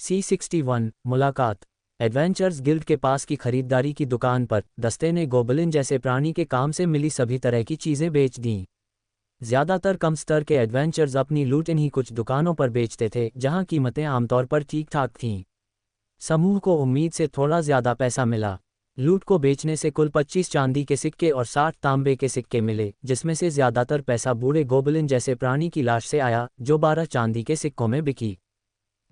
C61 मुलाकात। Adventures guild के पास की खरीदारी की दुकान पर दस्ते ने गोबलिन जैसे प्राणी के काम से मिली सभी तरह की चीज़ें बेच दीं। ज़्यादातर कम स्तर के एडवेंचर्स अपनी लूट इन्हीं कुछ दुकानों पर बेचते थे जहां कीमतें आमतौर पर ठीक ठाक थीं। समूह को उम्मीद से थोड़ा ज़्यादा पैसा मिला। लूट को बेचने से कुल 25 चांदी के सिक्के और 60 तांबे के सिक्के मिले, जिसमें से ज़्यादातर पैसा बूढ़े गोबलिन जैसे प्राणी की लाश से आया जो 12 चांदी के सिक्कों में बिकी।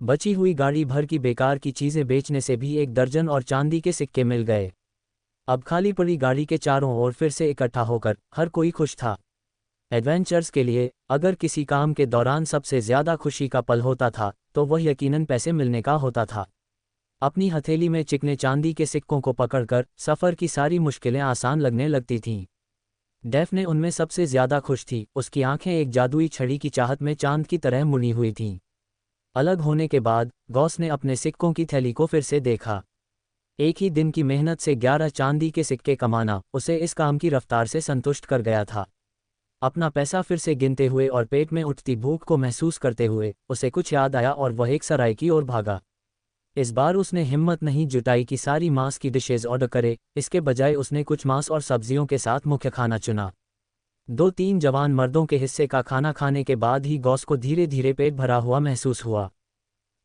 बची हुई गाड़ी भर की बेकार की चीज़ें बेचने से भी 1 दर्जन और चांदी के सिक्के मिल गए। अब खाली पड़ी गाड़ी के चारों ओर फिर से इकट्ठा होकर हर कोई खुश था। एडवेंचर्स के लिए अगर किसी काम के दौरान सबसे ज़्यादा खुशी का पल होता था तो वह यकीनन पैसे मिलने का होता था। अपनी हथेली में चिकने चांदी के सिक्कों को पकड़कर सफ़र की सारी मुश्किलें आसान लगने लगती थीं। डेफ्ने उनमें सबसे ज़्यादा खुश थी। उसकी आंखें एक जादुई छड़ी की चाहत में चांद की तरह मुड़ी हुई थीं। अलग होने के बाद गॉस ने अपने सिक्कों की थैली को फिर से देखा। एक ही दिन की मेहनत से 11 चांदी के सिक्के कमाना उसे इस काम की रफ्तार से संतुष्ट कर गया था। अपना पैसा फिर से गिनते हुए और पेट में उठती भूख को महसूस करते हुए उसे कुछ याद आया और वह एक सराय की ओर भागा। इस बार उसने हिम्मत नहीं जुटाई कि सारी मांस की डिशेज ऑर्डर करे। इसके बजाय उसने कुछ मांस और सब्जियों के साथ मुख्य खाना चुना। 2-3 जवान मर्दों के हिस्से का खाना खाने के बाद ही गॉस को धीरे धीरे पेट भरा हुआ महसूस हुआ।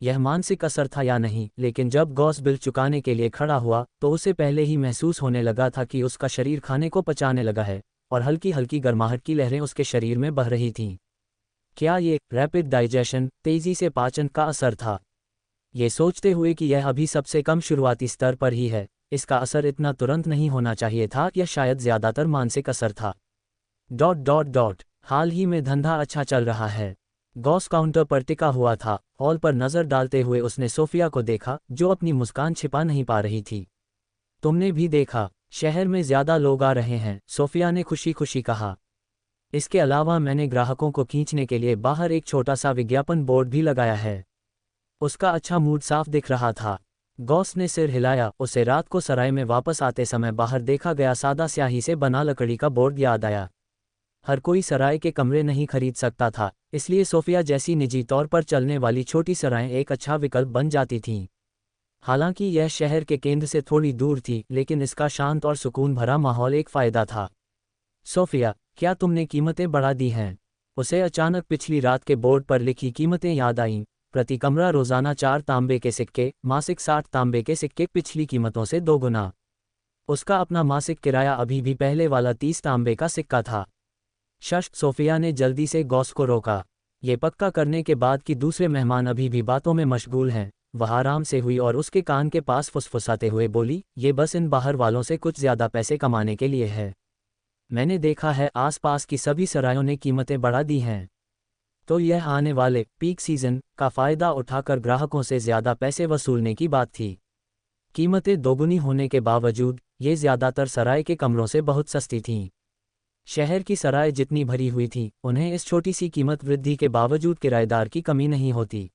यह मानसिक असर था या नहीं, लेकिन जब गॉस बिल चुकाने के लिए खड़ा हुआ तो उसे पहले ही महसूस होने लगा था कि उसका शरीर खाने को पचाने लगा है और हल्की हल्की गर्माहट की लहरें उसके शरीर में बह रही थीं। क्या ये रैपिड डाइजेशन, तेजी से पाचन का असर था? ये सोचते हुए कि यह अभी सबसे कम शुरुआती स्तर पर ही है, इसका असर इतना तुरंत नहीं होना चाहिए था या शायद ज़्यादातर मानसिक असर था। ... हाल ही में धंधा अच्छा चल रहा है। गॉस काउंटर पर टिका हुआ था। हॉल पर नज़र डालते हुए उसने सोफिया को देखा जो अपनी मुस्कान छिपा नहीं पा रही थी। तुमने भी देखा, शहर में ज़्यादा लोग आ रहे हैं, सोफिया ने खुशी खुशी कहा। इसके अलावा मैंने ग्राहकों को खींचने के लिए बाहर एक छोटा सा विज्ञापन बोर्ड भी लगाया है। उसका अच्छा मूड साफ दिख रहा था। गॉस ने सिर हिलाया। उसे रात को सराय में वापस आते समय बाहर देखा गया सादा स्याही से बना लकड़ी का बोर्ड याद आया। हर कोई सराय के कमरे नहीं खरीद सकता था, इसलिए सोफिया जैसी निजी तौर पर चलने वाली छोटी सरायें एक अच्छा विकल्प बन जाती थीं। हालांकि यह शहर के केंद्र से थोड़ी दूर थी, लेकिन इसका शांत और सुकून भरा माहौल एक फ़ायदा था। सोफिया, क्या तुमने कीमतें बढ़ा दी हैं? उसे अचानक पिछली रात के बोर्ड पर लिखी कीमतें याद आईं। प्रति कमरा रोज़ाना 4 तांबे के सिक्के, मासिक 60 तांबे के सिक्के, पिछली कीमतों से 2 गुना। उसका अपना मासिक किराया अभी भी पहले वाला 30 तांबे का सिक्का था। शश्ट, सोफिया ने जल्दी से गॉस को रोका। ये पक्का करने के बाद कि दूसरे मेहमान अभी भी बातों में मशगूल हैं, वह आराम से हुई और उसके कान के पास फुसफुसाते हुए बोली, ये बस इन बाहर वालों से कुछ ज़्यादा पैसे कमाने के लिए है। मैंने देखा है आसपास की सभी सरायों ने कीमतें बढ़ा दी हैं। तो यह आने वाले पीक सीजन का फ़ायदा उठाकर ग्राहकों से ज़्यादा पैसे वसूलने की बात थी। कीमतें दोगुनी होने के बावजूद ये ज़्यादातर सराय के कमरों से बहुत सस्ती थीं। शहर की सराय जितनी भरी हुई थी, उन्हें इस छोटी सी कीमत वृद्धि के बावजूद किराएदार की कमी नहीं होती।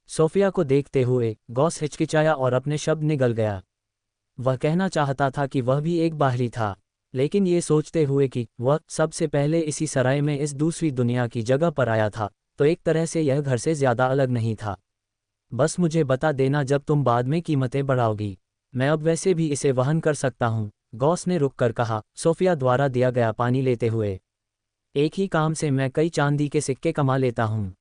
सोफिया को देखते हुए गॉस हिचकिचाया और अपने शब्द निगल गया। वह कहना चाहता था कि वह भी एक बाहरी था, लेकिन ये सोचते हुए कि वह सबसे पहले इसी सराय में इस दूसरी दुनिया की जगह पर आया था, तो एक तरह से यह घर से ज़्यादा अलग नहीं था। बस मुझे बता देना जब तुम बाद में कीमतें बढ़ाओगी, मैं अब वैसे भी इसे वहन कर सकता हूँ, गॉस ने रुककर कहा, सोफिया द्वारा दिया गया पानी लेते हुए। एक ही काम से मैं कई चांदी के सिक्के कमा लेता हूँ।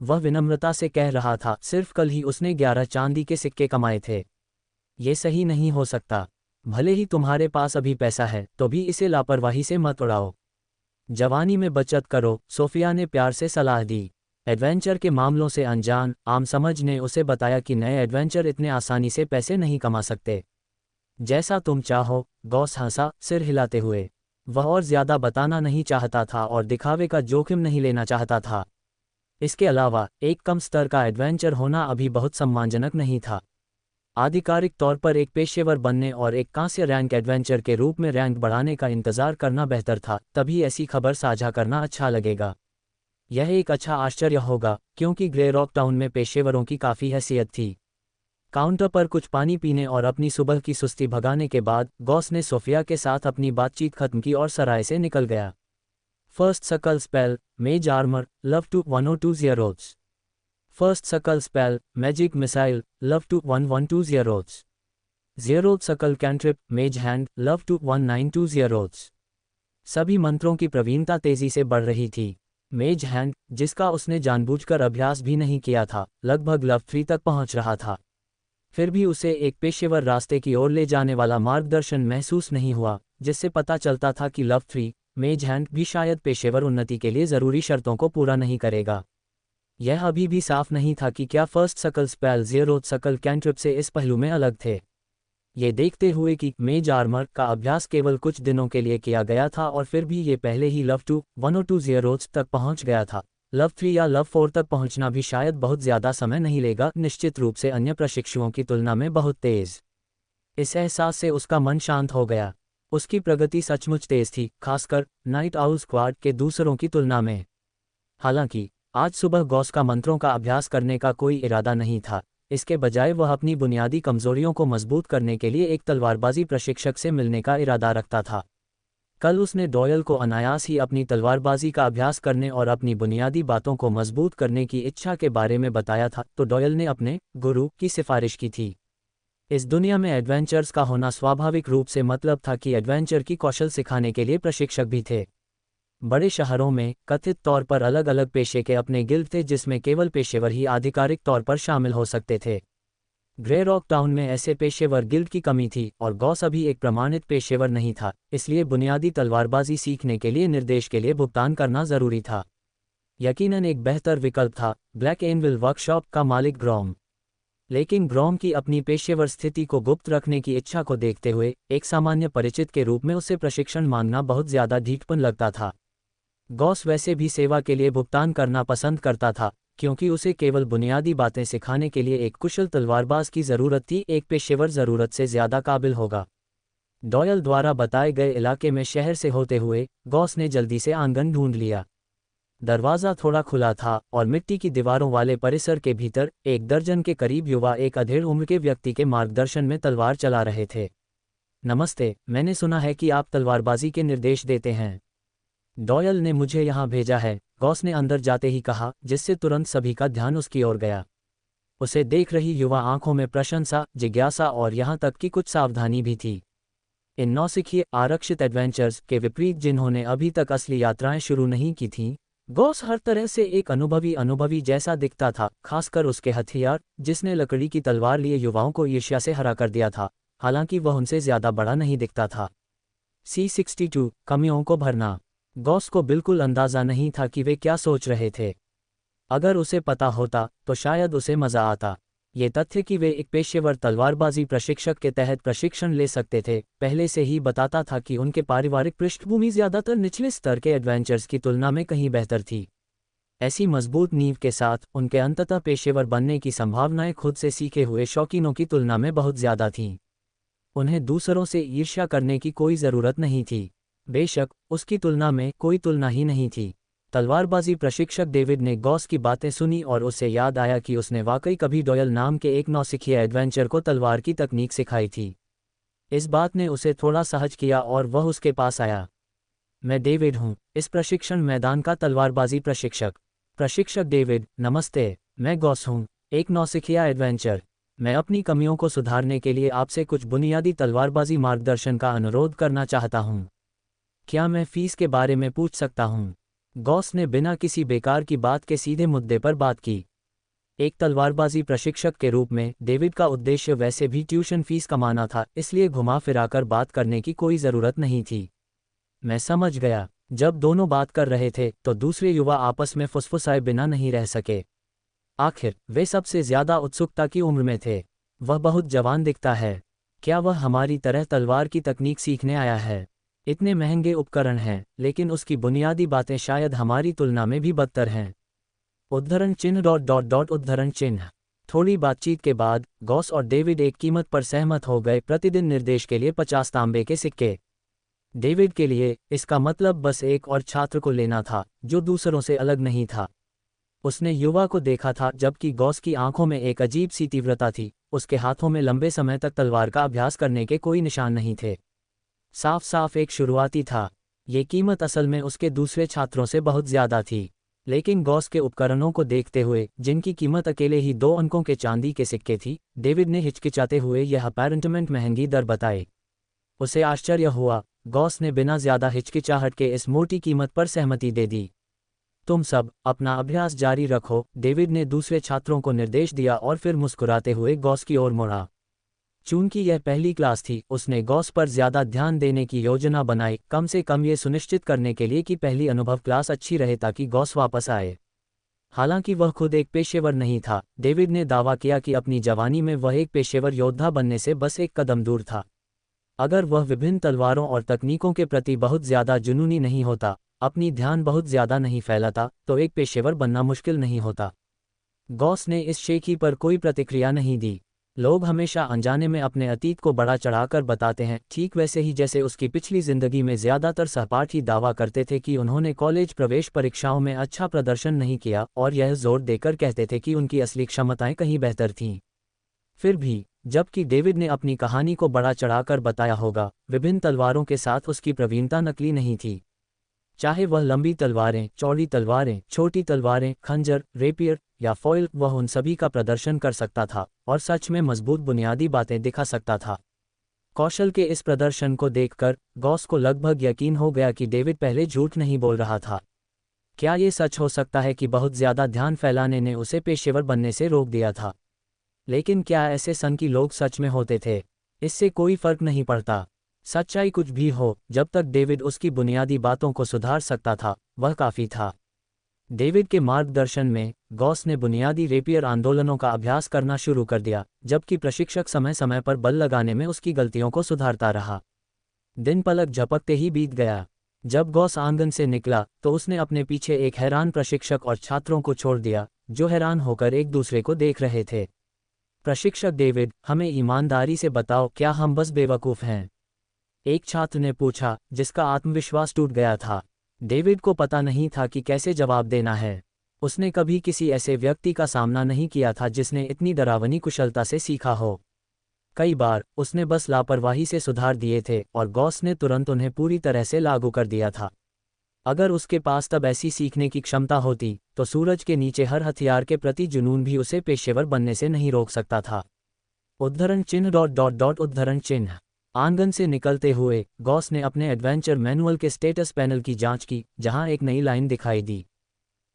वह विनम्रता से कह रहा था, सिर्फ कल ही उसने 11 चांदी के सिक्के कमाए थे। ये सही नहीं हो सकता। भले ही तुम्हारे पास अभी पैसा है, तो भी इसे लापरवाही से मत उड़ाओ। जवानी में बचत करो, सोफिया ने प्यार से सलाह दी। एडवेंचर के मामलों से अनजान आम समझ ने उसे बताया कि नए एडवेंचर इतने आसानी से पैसे नहीं कमा सकते। जैसा तुम चाहो, गॉस हंसा, सिर हिलाते हुए। वह और ज़्यादा बताना नहीं चाहता था और दिखावे का जोखिम नहीं लेना चाहता था। इसके अलावा एक कम स्तर का एडवेंचर होना अभी बहुत सम्मानजनक नहीं था। आधिकारिक तौर पर एक पेशेवर बनने और एक कांस्य रैंक एडवेंचर के रूप में रैंक बढ़ाने का इंतज़ार करना बेहतर था, तभी ऐसी खबर साझा करना अच्छा लगेगा। यह एक अच्छा आश्चर्य होगा, क्योंकि ग्रे रॉक टाउन में पेशेवरों की काफ़ी हैसियत थी। काउंटर पर कुछ पानी पीने और अपनी सुबह की सुस्ती भगाने के बाद गॉस ने सोफिया के साथ अपनी बातचीत खत्म की और सराय से निकल गया। First circle spell, mage armor, love to 102 zeros. First circle spell, magic missile, love to 112 zeroths. Zeroth सकल कैंट्रिप, मेज हैंड, लव टू 192 zeroths. सभी मंत्रों की प्रवीणता तेजी से बढ़ रही थी। मेज हैंड, जिसका उसने जानबूझकर अभ्यास भी नहीं किया था, लगभग लव 3 तक पहुंच रहा था। फिर भी उसे एक पेशेवर रास्ते की ओर ले जाने वाला मार्गदर्शन महसूस नहीं हुआ, जिससे पता चलता था कि लव 3, मेज हैंड भी शायद पेशेवर उन्नति के लिए ज़रूरी शर्तों को पूरा नहीं करेगा। यह अभी भी साफ नहीं था कि क्या फर्स्ट सकल स्पेल ज़ेरोथ सकल कैंट्रिप से इस पहलू में अलग थे। ये देखते हुए कि मेज आर्मर का अभ्यास केवल कुछ दिनों के लिए किया गया था और फिर भी ये पहले ही लव टू 102 zeroths तक पहुंच गया था, लव 3 या लव 4 तक पहुंचना भी शायद बहुत ज़्यादा समय नहीं लेगा, निश्चित रूप से अन्य प्रशिक्षुओं की तुलना में बहुत तेज़। इस एहसास से उसका मन शांत हो गया। उसकी प्रगति सचमुच तेज़ थी, खासकर नाइट आउल स्क्वाड के दूसरों की तुलना में। हालांकि आज सुबह गॉस का मंत्रों का अभ्यास करने का कोई इरादा नहीं था, इसके बजाय वह अपनी बुनियादी कमजोरियों को मजबूत करने के लिए एक तलवारबाजी प्रशिक्षक से मिलने का इरादा रखता था। कल उसने डॉयल को अनायास ही अपनी तलवारबाजी का अभ्यास करने और अपनी बुनियादी बातों को मजबूत करने की इच्छा के बारे में बताया था, तो डॉयल ने अपने गुरु की सिफारिश की थी। इस दुनिया में एडवेंचर्स का होना स्वाभाविक रूप से मतलब था कि एडवेंचर की कौशल सिखाने के लिए प्रशिक्षक भी थे। बड़े शहरों में कथित तौर पर अलग अलग पेशे के अपने गिल्ड थे, जिसमें केवल पेशेवर ही आधिकारिक तौर पर शामिल हो सकते थे। ग्रे रॉक टाउन में ऐसे पेशेवर गिल्ड की कमी थी और गॉस अभी एक प्रमाणित पेशेवर नहीं था, इसलिए बुनियादी तलवारबाजी सीखने के लिए निर्देश के लिए भुगतान करना जरूरी था। यकीनन एक बेहतर विकल्प था ब्लैक एनविल वर्कशॉप का मालिक ग्रॉम। लेकिन ग्रॉम की अपनी पेशेवर स्थिति को गुप्त रखने की इच्छा को देखते हुए एक सामान्य परिचित के रूप में उसे प्रशिक्षण मांगना बहुत ज़्यादा ढीठपन लगता था। गॉस वैसे भी सेवा के लिए भुगतान करना पसंद करता था, क्योंकि उसे केवल बुनियादी बातें सिखाने के लिए एक कुशल तलवारबाज की ज़रूरत थी, एक पेशेवर ज़रूरत से ज़्यादा काबिल होगा। डॉयल द्वारा बताए गए इलाके में शहर से होते हुए गॉस ने जल्दी से आंगन ढूंढ लिया। दरवाज़ा थोड़ा खुला था और मिट्टी की दीवारों वाले परिसर के भीतर एक दर्जन के करीब युवा एक अधेड़ उम्र के व्यक्ति के मार्गदर्शन में तलवार चला रहे थे। नमस्ते, मैंने सुना है कि आप तलवारबाजी के निर्देश देते हैं। डॉयल ने मुझे यहाँ भेजा है, गॉस ने अंदर जाते ही कहा, जिससे तुरंत सभी का ध्यान उसकी ओर गया। उसे देख रही युवा आंखों में प्रशंसा, जिज्ञासा और यहाँ तक कि कुछ सावधानी भी थी। इन नौसिखिए आरक्षित एडवेंचर्स के विपरीत, जिन्होंने अभी तक असली यात्राएं शुरू नहीं की थीं, गॉस हर तरह से एक अनुभवी जैसा दिखता था, खासकर उसके हथियार, जिसने लकड़ी की तलवार लिए युवाओं को ईर्ष्या से हरा कर दिया था, हालांकि वह उनसे ज़्यादा बड़ा नहीं दिखता था। C62 कमियों को भरना। गॉस को बिल्कुल अंदाज़ा नहीं था कि वे क्या सोच रहे थे। अगर उसे पता होता तो शायद उसे मज़ा आता। ये तथ्य कि वे एक पेशेवर तलवारबाजी प्रशिक्षक के तहत प्रशिक्षण ले सकते थे, पहले से ही बताता था कि उनके पारिवारिक पृष्ठभूमि ज़्यादातर निचले स्तर के एडवेंचर्स की तुलना में कहीं बेहतर थी। ऐसी मजबूत नींव के साथ उनके अंततः पेशेवर बनने की संभावनाएं खुद से सीखे हुए शौकीनों की तुलना में बहुत ज़्यादा थीं। उन्हें दूसरों से ईर्ष्या करने की कोई ज़रूरत नहीं थी। बेशक उसकी तुलना में कोई तुलना ही नहीं थी। तलवारबाजी प्रशिक्षक डेविड ने गॉस की बातें सुनी और उसे याद आया कि उसने वाकई कभी डॉयल नाम के एक नौसिखिया एडवेंचर को तलवार की तकनीक सिखाई थी। इस बात ने उसे थोड़ा सहज किया और वह उसके पास आया। मैं डेविड हूँ, इस प्रशिक्षण मैदान का तलवारबाजी प्रशिक्षक। प्रशिक्षक डेविड, नमस्ते, मैं गॉस हूँ, एक नौसिखिया एडवेंचर। मैं अपनी कमियों को सुधारने के लिए आपसे कुछ बुनियादी तलवारबाजी मार्गदर्शन का अनुरोध करना चाहता हूँ। क्या मैं फीस के बारे में पूछ सकता हूँ? गॉस ने बिना किसी बेकार की बात के सीधे मुद्दे पर बात की। एक तलवारबाजी प्रशिक्षक के रूप में डेविड का उद्देश्य वैसे भी ट्यूशन फीस कमाना था, इसलिए घुमा फिराकर बात करने की कोई ज़रूरत नहीं थी। मैं समझ गया। जब दोनों बात कर रहे थे तो दूसरे युवा आपस में फुसफुसाए बिना नहीं रह सके। आखिर वे सबसे ज़्यादा उत्सुकता की उम्र में थे। वह बहुत जवान दिखता है। क्या वह हमारी तरह तलवार की तकनीक सीखने आया है? इतने महंगे उपकरण हैं, लेकिन उसकी बुनियादी बातें शायद हमारी तुलना में भी बदतर हैं। उद्धरण चिन्ह उद्धरण चिन्ह। थोड़ी बातचीत के बाद गॉस और डेविड एक कीमत पर सहमत हो गए, प्रतिदिन निर्देश के लिए 50 तांबे के सिक्के। डेविड के लिए इसका मतलब बस एक और छात्र को लेना था जो दूसरों से अलग नहीं था। उसने युवा को देखा था, जबकि गॉस की आंखों में एक अजीब सी तीव्रता थी। उसके हाथों में लंबे समय तक तलवार का अभ्यास करने के कोई निशान नहीं थे। साफ साफ एक शुरुआती था। ये कीमत असल में उसके दूसरे छात्रों से बहुत ज़्यादा थी। लेकिन गॉस के उपकरणों को देखते हुए, जिनकी कीमत अकेले ही 2 अंकों के चांदी के सिक्के थी, डेविड ने हिचकिचाते हुए यह अपार्टमेंट महंगी दर बताए। उसे आश्चर्य हुआ। गॉस ने बिना ज्यादा हिचकिचाहट के इस मोटी कीमत पर सहमति दे दी। तुम सब अपना अभ्यास जारी रखो, डेविड ने दूसरे छात्रों को निर्देश दिया और फिर मुस्कुराते हुए गॉस की ओर मुड़ा। चूंकि यह पहली क्लास थी, उसने गॉस पर ज्यादा ध्यान देने की योजना बनाई, कम से कम ये सुनिश्चित करने के लिए कि पहली अनुभव क्लास अच्छी रहे ताकि गॉस वापस आए। हालांकि वह खुद एक पेशेवर नहीं था, डेविड ने दावा किया कि अपनी जवानी में वह एक पेशेवर योद्धा बनने से बस एक कदम दूर था। अगर वह विभिन्न तलवारों और तकनीकों के प्रति बहुत ज्यादा जुनूनी नहीं होता, अपनी ध्यान बहुत ज्यादा नहीं फैलाता, तो एक पेशेवर बनना मुश्किल नहीं होता। गॉस ने इस शेखी पर कोई प्रतिक्रिया नहीं दी। लोग हमेशा अनजाने में अपने अतीत को बढ़ा चढ़ाकर बताते हैं, ठीक वैसे ही जैसे उसकी पिछली जिंदगी में ज्यादातर सहपाठी दावा करते थे कि उन्होंने कॉलेज प्रवेश परीक्षाओं में अच्छा प्रदर्शन नहीं किया, और यह जोर देकर कहते थे कि उनकी असली क्षमताएं कहीं बेहतर थीं। फिर भी, जबकि डेविड ने अपनी कहानी को बढ़ा चढ़ाकर बताया होगा, विभिन्न तलवारों के साथ उसकी प्रवीणता नकली नहीं थी। चाहे वह लंबी तलवारें, चौड़ी तलवारें, छोटी तलवारें, खंजर, रेपियर या फॉइल, वह उन सभी का प्रदर्शन कर सकता था और सच में मजबूत बुनियादी बातें दिखा सकता था। कौशल के इस प्रदर्शन को देखकर गॉस को लगभग यकीन हो गया कि डेविड पहले झूठ नहीं बोल रहा था। क्या ये सच हो सकता है कि बहुत ज्यादा ध्यान फैलाने ने उसे पेशेवर बनने से रोक दिया था? लेकिन क्या ऐसे सनकी लोग सच में होते थे? इससे कोई फर्क नहीं पड़ता। सच्चाई कुछ भी हो, जब तक डेविड उसकी बुनियादी बातों को सुधार सकता था, वह काफ़ी था। डेविड के मार्गदर्शन में गॉस ने बुनियादी रेपियर आंदोलनों का अभ्यास करना शुरू कर दिया, जबकि प्रशिक्षक समय समय पर बल लगाने में उसकी गलतियों को सुधारता रहा। दिन पलक झपकते ही बीत गया। जब गॉस आंगन से निकला तो उसने अपने पीछे एक हैरान प्रशिक्षक और छात्रों को छोड़ दिया, जो हैरान होकर एक दूसरे को देख रहे थे। प्रशिक्षक डेविड, हमें ईमानदारी से बताओ, क्या हम बस बेवकूफ़ हैं? एक छात्र ने पूछा, जिसका आत्मविश्वास टूट गया था। डेविड को पता नहीं था कि कैसे जवाब देना है। उसने कभी किसी ऐसे व्यक्ति का सामना नहीं किया था जिसने इतनी डरावनी कुशलता से सीखा हो। कई बार उसने बस लापरवाही से सुधार दिए थे और गॉस ने तुरंत उन्हें पूरी तरह से लागू कर दिया था। अगर उसके पास तब ऐसी सीखने की क्षमता होती, तो सूरज के नीचे हर हथियार के प्रति जुनून भी उसे पेशेवर बनने से नहीं रोक सकता था। उद्धरण चिन्ह उद्धरण चिन्ह। आंगन से निकलते हुए गॉस ने अपने एडवेंचर मैनुअल के स्टेटस पैनल की जांच की, जहां एक नई लाइन दिखाई दी।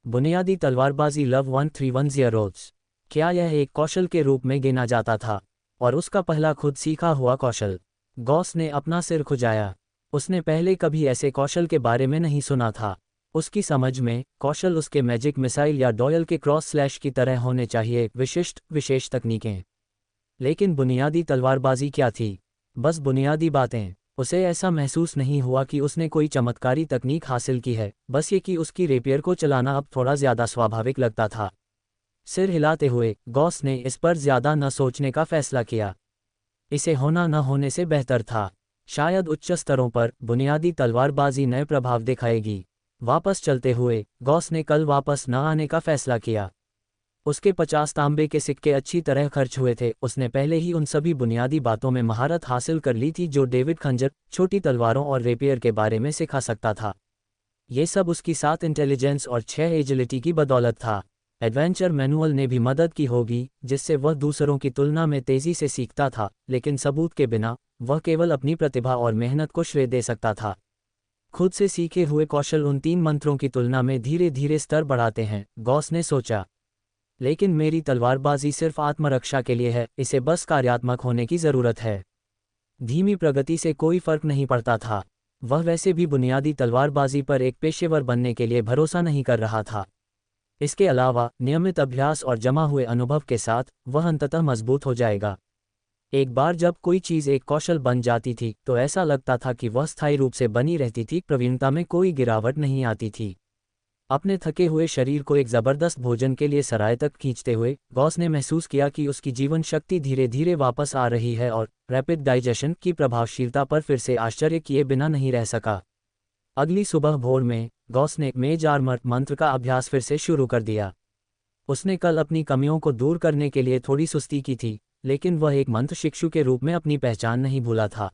बुनियादी तलवारबाजी लव 1310। क्या यह एक कौशल के रूप में गिना जाता था, और उसका पहला खुद सीखा हुआ कौशल? गॉस ने अपना सिर खुजाया। उसने पहले कभी ऐसे कौशल के बारे में नहीं सुना था। उसकी समझ में कौशल उसके मैजिक मिसाइल या डॉयल के क्रॉस स्लैश की तरह होने चाहिए, विशेष तकनीकें। लेकिन बुनियादी तलवारबाजी क्या थी? बस बुनियादी बातें। उसे ऐसा महसूस नहीं हुआ कि उसने कोई चमत्कारी तकनीक हासिल की है, बस ये कि उसकी रेपियर को चलाना अब थोड़ा ज्यादा स्वाभाविक लगता था। सिर हिलाते हुए गॉस ने इस पर ज्यादा न सोचने का फैसला किया। इसे होना न होने से बेहतर था। शायद उच्च स्तरों पर बुनियादी तलवारबाजी नए प्रभाव दिखाएगी। वापस चलते हुए गॉस ने कल वापस न आने का फैसला किया। उसके 50 तांबे के सिक्के अच्छी तरह खर्च हुए थे। उसने पहले ही उन सभी बुनियादी बातों में महारत हासिल कर ली थी जो डेविड खंजर, छोटी तलवारों और रेपियर के बारे में सिखा सकता था। ये सब उसकी 7 इंटेलिजेंस और 6 एजिलिटी की बदौलत था। एडवेंचर मैनुअल ने भी मदद की होगी, जिससे वह दूसरों की तुलना में तेजी से सीखता था, लेकिन सबूत के बिना वह केवल अपनी प्रतिभा और मेहनत को श्रेय दे सकता था। खुद से सीखे हुए कौशल उन 3 मंत्रों की तुलना में धीरे धीरे स्तर बढ़ाते हैं, गॉस ने सोचा। लेकिन मेरी तलवारबाजी सिर्फ आत्मरक्षा के लिए है, इसे बस कार्यात्मक होने की ज़रूरत है। धीमी प्रगति से कोई फर्क नहीं पड़ता था। वह वैसे भी बुनियादी तलवारबाजी पर एक पेशेवर बनने के लिए भरोसा नहीं कर रहा था। इसके अलावा नियमित अभ्यास और जमा हुए अनुभव के साथ वह अंततः मजबूत हो जाएगा। एक बार जब कोई चीज़ एक कौशल बन जाती थी, तो ऐसा लगता था कि वह स्थायी रूप से बनी रहती थी। प्रवीणता में कोई गिरावट नहीं आती थी। अपने थके हुए शरीर को एक ज़बरदस्त भोजन के लिए सराय तक खींचते हुए गॉस ने महसूस किया कि उसकी जीवन शक्ति धीरे धीरे वापस आ रही है और रैपिड डाइजेशन की प्रभावशीलता पर फिर से आश्चर्य किए बिना नहीं रह सका। अगली सुबह भोर में गॉस ने मेज आर्मर मंत्र का अभ्यास फिर से शुरू कर दिया। उसने कल अपनी कमियों को दूर करने के लिए थोड़ी सुस्ती की थी, लेकिन वह एक मंत्र शिक्षु के रूप में अपनी पहचान नहीं भूला था।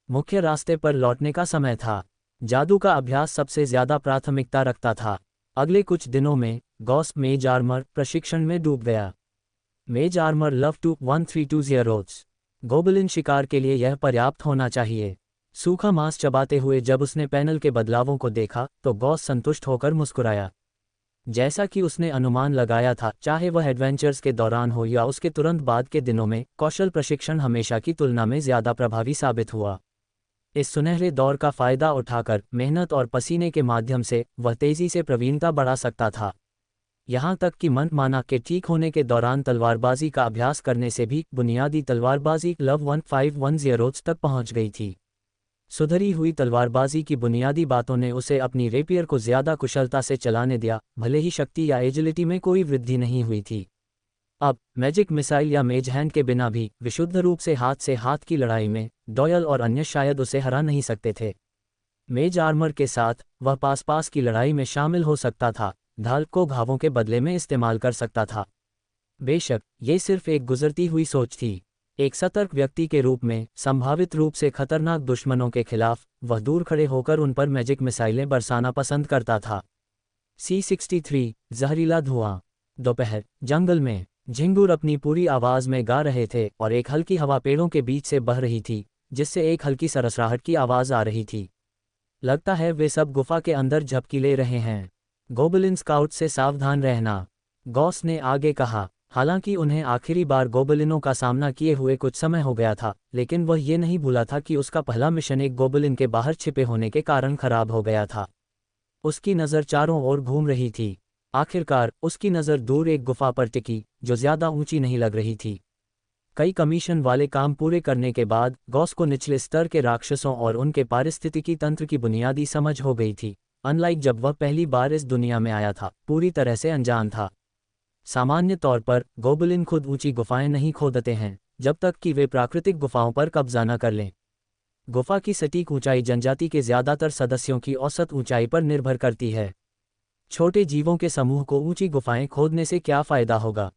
मुख्य रास्ते पर लौटने का समय था। जादू का अभ्यास सबसे ज्यादा प्राथमिकता रखता था। अगले कुछ दिनों में गॉस मेज आर्मर प्रशिक्षण में डूब गया। मेज आर्मर लव टू 1320 रोड्स। गोबलिन शिकार के लिए यह पर्याप्त होना चाहिए। सूखा मांस चबाते हुए जब उसने पैनल के बदलावों को देखा तो गॉस संतुष्ट होकर मुस्कुराया। जैसा कि उसने अनुमान लगाया था, चाहे वह एडवेंचर्स के दौरान हो या उसके तुरंत बाद के दिनों में, कौशल प्रशिक्षण हमेशा की तुलना में ज़्यादा प्रभावी साबित हुआ। इस सुनहरे दौर का फ़ायदा उठाकर मेहनत और पसीने के माध्यम से वह तेज़ी से प्रवीणता बढ़ा सकता था। यहाँ तक कि मन माना के ठीक होने के दौरान तलवारबाजी का अभ्यास करने से भी बुनियादी तलवारबाजी लव 1510 तक पहुँच गई थी। सुधरी हुई तलवारबाजी की बुनियादी बातों ने उसे अपनी रेपियर को ज़्यादा कुशलता से चलाने दिया, भले ही शक्ति या एजिलिटी में कोई वृद्धि नहीं हुई थी। अब मैजिक मिसाइल या मेज हैंड के बिना भी विशुद्ध रूप से हाथ की लड़ाई में डॉयल और अन्य शायद उसे हरा नहीं सकते थे। मेज आर्मर के साथ वह पास की लड़ाई में शामिल हो सकता था, ढाल को घावों के बदले में इस्तेमाल कर सकता था। बेशक ये सिर्फ एक गुजरती हुई सोच थी। एक सतर्क व्यक्ति के रूप में संभावित रूप से खतरनाक दुश्मनों के खिलाफ वह दूर खड़े होकर उन पर मैजिक मिसाइलें बरसाना पसंद करता था। C-63 जहरीला धुआं। दोपहर जंगल में झिंगुर अपनी पूरी आवाज़ में गा रहे थे और एक हल्की हवा पेड़ों के बीच से बह रही थी, जिससे एक हल्की सरसराहट की आवाज़ आ रही थी। लगता है वे सब गुफा के अंदर झपकी ले रहे हैं। गोबलिन स्काउट से सावधान रहना, गॉस ने आगे कहा। हालांकि उन्हें आखिरी बार गोबलिनों का सामना किए हुए कुछ समय हो गया था, लेकिन वह ये नहीं भूला था कि उसका पहला मिशन एक गोबलिन के बाहर छिपे होने के कारण खराब हो गया था। उसकी नज़र चारों ओर घूम रही थी। आखिरकार उसकी नज़र दूर एक गुफा पर टिकी, जो ज़्यादा ऊंची नहीं लग रही थी। कई कमीशन वाले काम पूरे करने के बाद गॉस को निचले स्तर के राक्षसों और उनके पारिस्थितिकी तंत्र की बुनियादी समझ हो गई थी। अनलाइक जब वह पहली बार इस दुनिया में आया था, पूरी तरह से अनजान था। सामान्य तौर पर गोबलिन खुद ऊंची गुफाएं नहीं खोदते हैं जब तक कि वे प्राकृतिक गुफाओं पर कब्जा न कर लें। गुफा की सटीक ऊंचाई जनजाति के ज़्यादातर सदस्यों की औसत ऊंचाई पर निर्भर करती है। छोटे जीवों के समूह को ऊंची गुफाएं खोदने से क्या फ़ायदा होगा?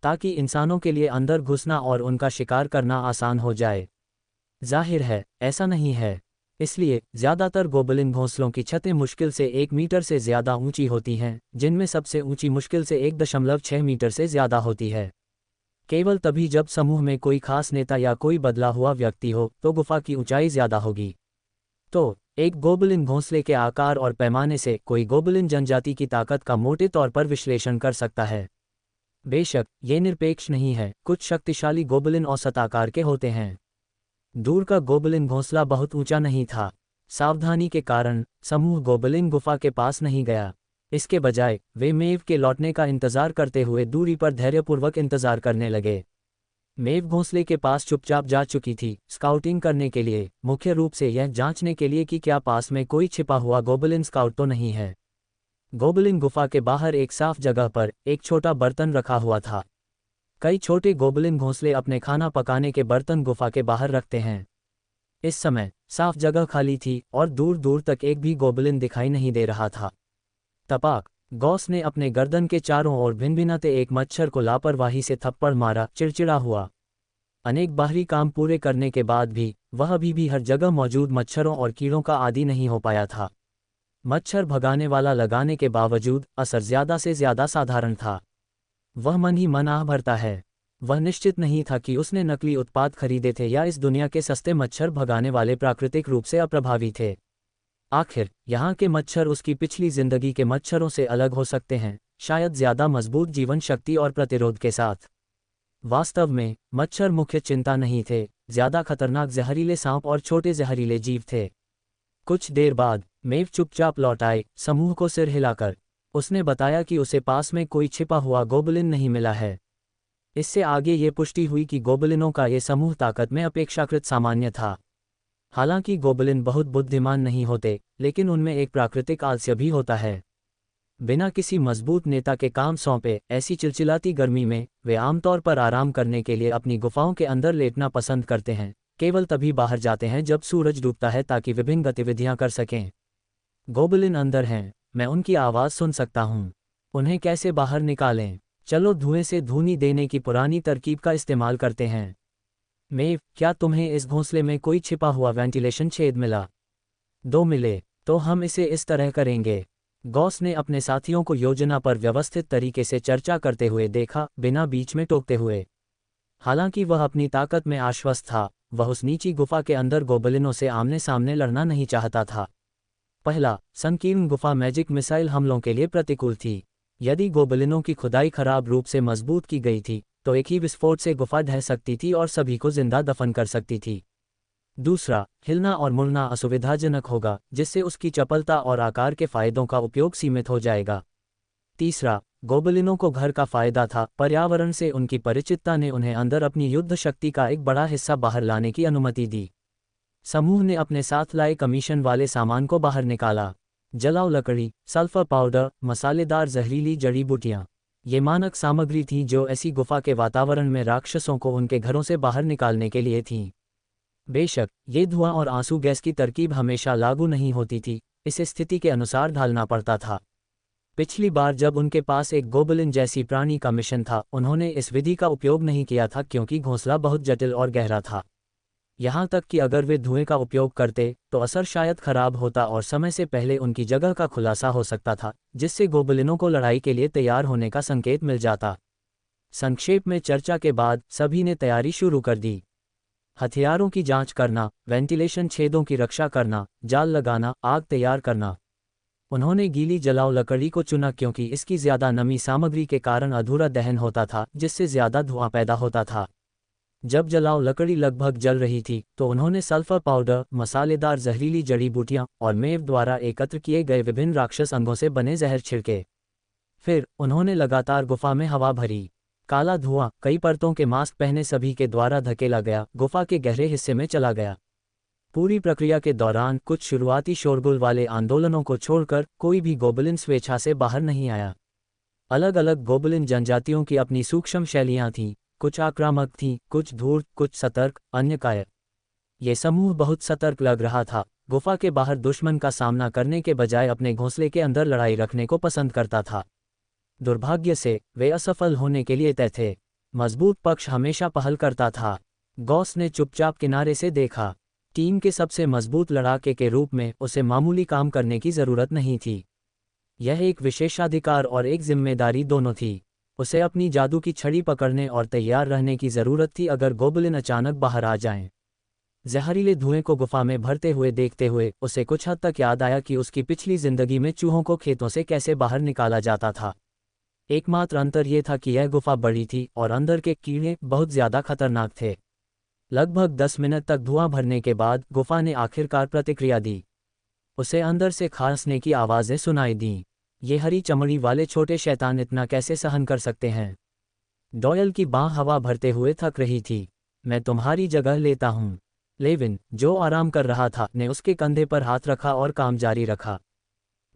ताकि इंसानों के लिए अंदर घुसना और उनका शिकार करना आसान हो जाए। जाहिर है ऐसा नहीं है। इसलिए ज़्यादातर गोबलिन घोंसलों की छतें मुश्किल से 1 मीटर से ज़्यादा ऊंची होती हैं, जिनमें सबसे ऊंची मुश्किल से 1.6 मीटर से ज़्यादा होती है। केवल तभी जब समूह में कोई खास नेता या कोई बदला हुआ व्यक्ति हो तो गुफा की ऊंचाई ज़्यादा होगी। तो एक गोबलिन घोंसले के आकार और पैमाने से कोई गोबलिन जनजाति की ताकत का मोटे तौर पर विश्लेषण कर सकता है। बेशक ये निरपेक्ष नहीं है, कुछ शक्तिशाली गोबलिन औसत आकार के होते हैं। दूर का गोबलिन घोंसला बहुत ऊंचा नहीं था। सावधानी के कारण समूह गोबलिन गुफा के पास नहीं गया। इसके बजाय वे मेव के लौटने का इंतजार करते हुए दूरी पर धैर्यपूर्वक इंतजार करने लगे। मेव घोंसले के पास चुपचाप जा चुकी थी, स्काउटिंग करने के लिए, मुख्य रूप से यह जांचने के लिए कि क्या पास में कोई छिपा हुआ गोबलिन स्काउट तो नहीं है। गोबलिन गुफा के बाहर एक साफ जगह पर एक छोटा बर्तन रखा हुआ था। कई छोटे गोबलिन घोंसले अपने खाना पकाने के बर्तन गुफा के बाहर रखते हैं। इस समय साफ जगह खाली थी और दूर दूर तक एक भी गोबलिन दिखाई नहीं दे रहा था। तपाक, गॉस ने अपने गर्दन के चारों ओर भिनभिनाते एक मच्छर को लापरवाही से थप्पड़ मारा, चिड़चिड़ा हुआ। अनेक बाहरी काम पूरे करने के बाद भी वह अभी भी हर जगह मौजूद मच्छरों और कीड़ों का आदी नहीं हो पाया था। मच्छर भगाने वाला लगाने के बावजूद असर ज़्यादा से ज़्यादा साधारण था। वह मन ही मन आह भरता है। वह निश्चित नहीं था कि उसने नकली उत्पाद खरीदे थे या इस दुनिया के सस्ते मच्छर भगाने वाले प्राकृतिक रूप से अप्रभावी थे। आखिर यहाँ के मच्छर उसकी पिछली जिंदगी के मच्छरों से अलग हो सकते हैं, शायद ज़्यादा मजबूत जीवन शक्ति और प्रतिरोध के साथ। वास्तव में मच्छर मुख्य चिंता नहीं थे, ज़्यादा खतरनाक जहरीले सांप और छोटे जहरीले जीव थे। कुछ देर बाद मेव चुपचाप लौट आए, समूह को सिर हिलाकर। उसने बताया कि उसे पास में कोई छिपा हुआ गोबलिन नहीं मिला है। इससे आगे ये पुष्टि हुई कि गोबलिनों का ये समूह ताकत में अपेक्षाकृत सामान्य था। हालांकि गोबलिन बहुत बुद्धिमान नहीं होते, लेकिन उनमें एक प्राकृतिक आलस्य भी होता है। बिना किसी मजबूत नेता के काम सौंपे ऐसी चिलचिलाती गर्मी में वे आमतौर पर आराम करने के लिए अपनी गुफाओं के अंदर लेटना पसंद करते हैं, केवल तभी बाहर जाते हैं जब सूरज डूबता है ताकि विभिन्न गतिविधियां कर सकें। गोबलिन अंदर हैं, मैं उनकी आवाज़ सुन सकता हूँ। उन्हें कैसे बाहर निकालें? चलो धुएं से धूनी देने की पुरानी तरकीब का इस्तेमाल करते हैं। मेव, क्या तुम्हें इस घोंसले में कोई छिपा हुआ वेंटिलेशन छेद मिला? 2 मिले, तो हम इसे इस तरह करेंगे। गॉस ने अपने साथियों को योजना पर व्यवस्थित तरीके से चर्चा करते हुए देखा, बिना बीच में टोकते हुए। हालांकि वह अपनी ताकत में आश्वस्त था, वह उस नीची गुफा के अंदर गोबलिनों से आमने सामने लड़ना नहीं चाहता था। पहला, संकीर्ण गुफा मैजिक मिसाइल हमलों के लिए प्रतिकूल थी। यदि गोबलिनों की खुदाई खराब रूप से मजबूत की गई थी, तो एक ही विस्फोट से गुफा ढह सकती थी और सभी को जिंदा दफन कर सकती थी। दूसरा, हिलना और मुड़ना असुविधाजनक होगा, जिससे उसकी चपलता और आकार के फायदों का उपयोग सीमित हो जाएगा। तीसरा, गोबलिनों को घर का फायदा था, पर्यावरण से उनकी परिचितता ने उन्हें अंदर अपनी युद्ध शक्ति का एक बड़ा हिस्सा बाहर लाने की अनुमति दी। समूह ने अपने साथ लाए कमीशन वाले सामान को बाहर निकाला। जलाऊ लकड़ी, सल्फर पाउडर, मसालेदार जहरीली जड़ी बूटियां। ये मानक सामग्री थी जो ऐसी गुफा के वातावरण में राक्षसों को उनके घरों से बाहर निकालने के लिए थीं। बेशक, ये धुआं और आंसू गैस की तरकीब हमेशा लागू नहीं होती थी, इसे स्थिति के अनुसार ढालना पड़ता था। पिछली बार जब उनके पास एक गोबलिन जैसी प्राणी का मिशन था, उन्होंने इस विधि का उपयोग नहीं किया था क्योंकि घोंसला बहुत जटिल और गहरा था। यहाँ तक कि अगर वे धुएं का उपयोग करते, तो असर शायद खराब होता और समय से पहले उनकी जगह का खुलासा हो सकता था, जिससे गोबलिनों को लड़ाई के लिए तैयार होने का संकेत मिल जाता। संक्षेप में चर्चा के बाद सभी ने तैयारी शुरू कर दी। हथियारों की जांच करना, वेंटिलेशन छेदों की रक्षा करना, जाल लगाना, आग तैयार करना। उन्होंने गीली जलाऊ लकड़ी को चुना क्योंकि इसकी ज्यादा नमी सामग्री के कारण अधूरा दहन होता था, जिससे ज्यादा धुआं पैदा होता था। जब जलाऊ लकड़ी लगभग जल रही थी, तो उन्होंने सल्फर पाउडर, मसालेदार जहरीली जड़ी बूटियां और मेव द्वारा एकत्र किए गए विभिन्न राक्षस अंगों से बने जहर छिड़के। फिर उन्होंने लगातार गुफा में हवा भरी। काला धुआं कई परतों के मास्क पहने सभी के द्वारा धकेला गया, गुफा के गहरे हिस्से में चला गया। पूरी प्रक्रिया के दौरान कुछ शुरुआती शोरगुल वाले आंदोलनों को छोड़कर कोई भी गोबलिन स्वेच्छा से बाहर नहीं आया। अलग अलग गोबलिन जनजातियों की अपनी सूक्ष्म शैलियां थीं, कुछ आक्रामक थीं, कुछ धूर्त, कुछ सतर्क, अन्य कायर। ये समूह बहुत सतर्क लग रहा था, गुफा के बाहर दुश्मन का सामना करने के बजाय अपने घोंसले के अंदर लड़ाई रखने को पसंद करता था। दुर्भाग्य से वे असफल होने के लिए तय थे। मजबूत पक्ष हमेशा पहल करता था। गॉस ने चुपचाप किनारे से देखा। टीम के सबसे मजबूत लड़ाके के रूप में उसे मामूली काम करने की जरूरत नहीं थी। यह एक विशेषाधिकार और एक जिम्मेदारी दोनों थी। उसे अपनी जादू की छड़ी पकड़ने और तैयार रहने की जरूरत थी अगर गोबलिन अचानक बाहर आ जाएं। जहरीले धुएं को गुफा में भरते हुए देखते हुए उसे कुछ हद तक याद आया कि उसकी पिछली जिंदगी में चूहों को खेतों से कैसे बाहर निकाला जाता था। एकमात्र अंतर यह था कि यह गुफा बड़ी थी और अंदर के कीड़े बहुत ज्यादा खतरनाक थे। लगभग 10 मिनट तक धुआं भरने के बाद गुफा ने आखिरकार प्रतिक्रिया दी। उसे अंदर से खांसने की आवाजें सुनाई दीं। ये हरी चमड़ी वाले छोटे शैतान इतना कैसे सहन कर सकते हैं? डॉयल की बाँह हवा भरते हुए थक रही थी। मैं तुम्हारी जगह लेता हूँ। लेविन, जो आराम कर रहा था, ने उसके कंधे पर हाथ रखा और काम जारी रखा।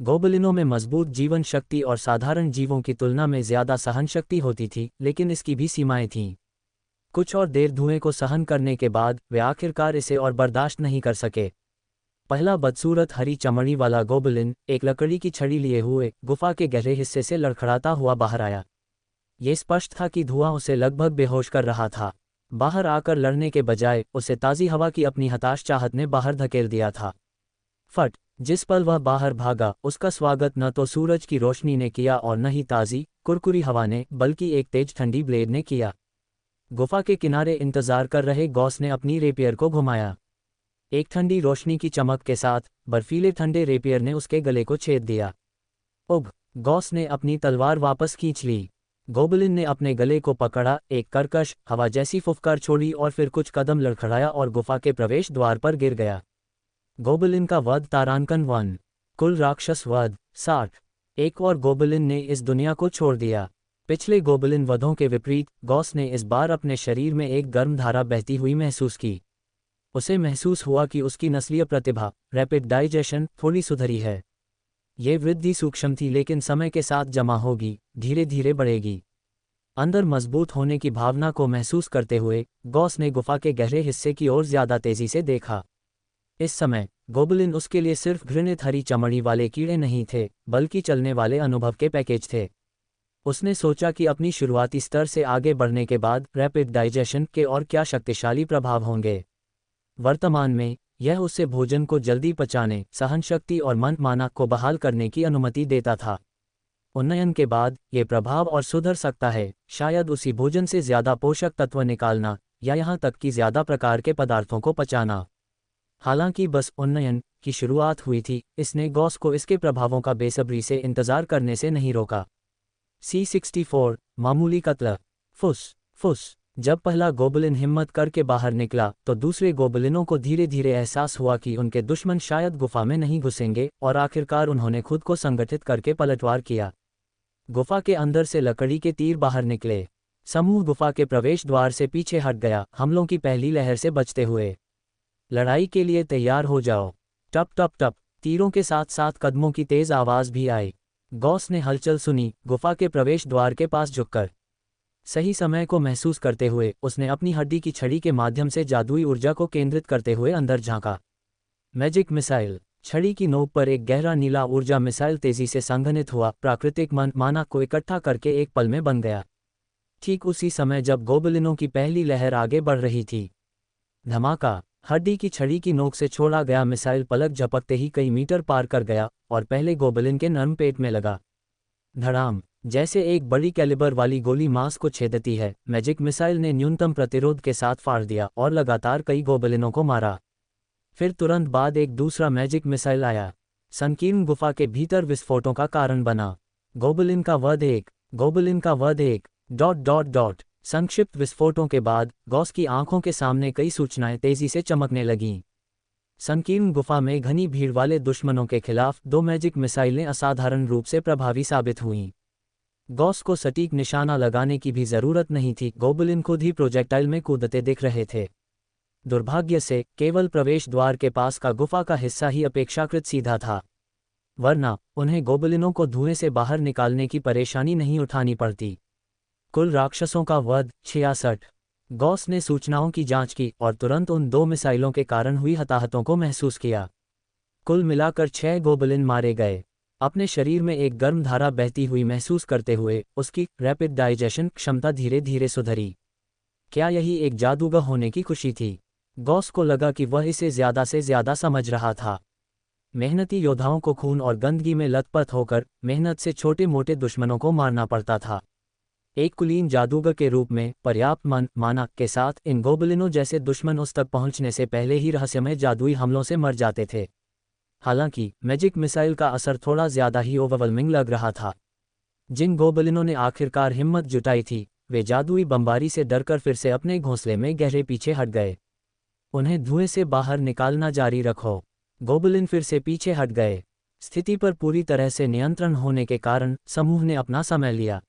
गोबलिनों में मजबूत जीवन शक्ति और साधारण जीवों की तुलना में ज्यादा सहन शक्ति होती थी, लेकिन इसकी भी सीमाएं थीं। कुछ और देर धुएं को सहन करने के बाद वे आखिरकार इसे और बर्दाश्त नहीं कर सके। पहला बदसूरत हरी चमड़ी वाला गोबलिन एक लकड़ी की छड़ी लिए हुए गुफा के गहरे हिस्से से लड़खड़ाता हुआ बाहर आया। ये स्पष्ट था कि धुआं उसे लगभग बेहोश कर रहा था। बाहर आकर लड़ने के बजाय उसे ताज़ी हवा की अपनी हताश चाहत ने बाहर धकेल दिया था। फट, जिस पल वह बाहर भागा, उसका स्वागत न तो सूरज की रोशनी ने किया और न ही ताज़ी कुरकुरी हवा ने, बल्कि एक तेज ठंडी ब्लेड ने किया। गुफा के किनारे इंतजार कर रहे गॉस ने अपनी रेपियर को घुमाया। एक ठंडी रोशनी की चमक के साथ बर्फीले ठंडे रेपियर ने उसके गले को छेद दिया। उग, गॉस ने अपनी तलवार वापस खींच ली। गोबलिन ने अपने गले को पकड़ा, एक कर्कश हवा जैसी फुफकार छोड़ी और फिर कुछ कदम लड़खड़ाया और गुफा के प्रवेश द्वार पर गिर गया। गोबलिन का वध तारांकन 1। कुल राक्षस वध 60। एक और गोबलिन ने इस दुनिया को छोड़ दिया। पिछले गोबलिन वधों के विपरीत गॉस ने इस बार अपने शरीर में एक गर्म धारा बहती हुई महसूस की। उसे महसूस हुआ कि उसकी नस्लीय प्रतिभा, रैपिड डाइजेशन, थोड़ी सुधरी है। ये वृद्धि सूक्ष्म थी लेकिन समय के साथ जमा होगी, धीरे धीरे बढ़ेगी। अंदर मजबूत होने की भावना को महसूस करते हुए गॉस ने गुफा के गहरे हिस्से की ओर ज्यादा तेजी से देखा। इस समय गोबलिन उसके लिए सिर्फ घृणित हरी चमड़ी वाले कीड़े नहीं थे, बल्कि चलने वाले अनुभव के पैकेज थे। उसने सोचा कि अपनी शुरुआती स्तर से आगे बढ़ने के बाद रैपिड डाइजेशन के और क्या शक्तिशाली प्रभाव होंगे। वर्तमान में यह उसे भोजन को जल्दी पचाने, सहनशक्ति और मन मानक को बहाल करने की अनुमति देता था। उन्नयन के बाद ये प्रभाव और सुधर सकता है, शायद उसी भोजन से ज़्यादा पोषक तत्व निकालना या यहाँ तक कि ज़्यादा प्रकार के पदार्थों को पचाना। हालांकि बस उन्नयन की शुरुआत हुई थी, इसने गॉस को इसके प्रभावों का बेसब्री से इंतज़ार करने से नहीं रोका। C64 मामूली कत्ल। फुस फुस। जब पहला गोबलिन हिम्मत करके बाहर निकला तो दूसरे गोबलिनों को धीरे धीरे एहसास हुआ कि उनके दुश्मन शायद गुफा में नहीं घुसेंगे, और आखिरकार उन्होंने खुद को संगठित करके पलटवार किया। गुफा के अंदर से लकड़ी के तीर बाहर निकले। समूह गुफा के प्रवेश द्वार से पीछे हट गया, हमलों की पहली लहर से बचते हुए। लड़ाई के लिए तैयार हो जाओ। टप टप टप। तीरों के साथ साथ कदमों की तेज आवाज भी आई। गॉस ने हलचल सुनी, गुफा के प्रवेश द्वार के पास झुककर। सही समय को महसूस करते हुए उसने अपनी हड्डी की छड़ी के माध्यम से जादुई ऊर्जा को केंद्रित करते हुए अंदर झांका। Magic missile. छड़ी की नोक पर एक गहरा नीला ऊर्जा मिसाइल तेजी से संघनित हुआ, प्राकृतिक मानक को इकट्ठा करके एक पल में बन गया। ठीक उसी समय जब गोबलिनों की पहली लहर आगे बढ़ रही थी। धमाका। हड्डी की छड़ी की नोक से छोड़ा गया मिसाइल पलक झपकते ही कई मीटर पार कर गया और पहले गोबलिन के नर्म पेट में लगा। धड़ाम। जैसे एक बड़ी कैलिबर वाली गोली मांस को छेदती है, मैजिक मिसाइल ने न्यूनतम प्रतिरोध के साथ फाड़ दिया और लगातार कई गोबलिनों को मारा। फिर तुरंत बाद एक दूसरा मैजिक मिसाइल आया, संकीर्ण गुफा के भीतर विस्फोटों का कारण बना। गोबलिन का वध एक ... संक्षिप्त विस्फोटों के बाद गॉस की आंखों के सामने कई सूचनाएं तेजी से चमकने लगीं। संकीर्ण गुफा में घनी भीड़ वाले दुश्मनों के खिलाफ 2 मैजिक मिसाइलें असाधारण रूप से प्रभावी साबित हुईं। गॉस को सटीक निशाना लगाने की भी जरूरत नहीं थी, गोबलिन खुद ही प्रोजेक्टाइल में कूदते दिख रहे थे। दुर्भाग्य से केवल प्रवेश द्वार के पास का गुफा का हिस्सा ही अपेक्षाकृत सीधा था, वरना उन्हें गोबलिनों को धुएं से बाहर निकालने की परेशानी नहीं उठानी पड़ती। कुल राक्षसों का वध 66। गॉस ने सूचनाओं की जांच की और तुरंत उन 2 मिसाइलों के कारण हुई हताहतों को महसूस किया। कुल मिलाकर 6 गोबलिन मारे गए। अपने शरीर में एक गर्म धारा बहती हुई महसूस करते हुए उसकी रैपिड डाइजेशन क्षमता धीरे धीरे सुधरी। क्या यही एक जादूगर होने की खुशी थी? गॉस को लगा कि वह इसे ज़्यादा से ज़्यादा समझ रहा था। मेहनती योद्धाओं को खून और गंदगी में लथपथ होकर मेहनत से छोटे मोटे दुश्मनों को मारना पड़ता था। एक कुलीन जादूगर के रूप में पर्याप्त मानक के साथ इन गोबलिनों जैसे दुश्मन उस तक पहुंचने से पहले ही रहस्यमय जादुई हमलों से मर जाते थे। हालांकि मैजिक मिसाइल का असर थोड़ा ज़्यादा ही ओवरवेलमिंग लग रहा था। जिन गोबलिनों ने आखिरकार हिम्मत जुटाई थी, वे जादुई बमबारी से डरकर फिर से अपने घोंसले में गहरे पीछे हट गए। उन्हें धुएं से बाहर निकालना जारी रखो। गोबलिन फिर से पीछे हट गए। स्थिति पर पूरी तरह से नियंत्रण होने के कारण समूह ने अपना समय लिया।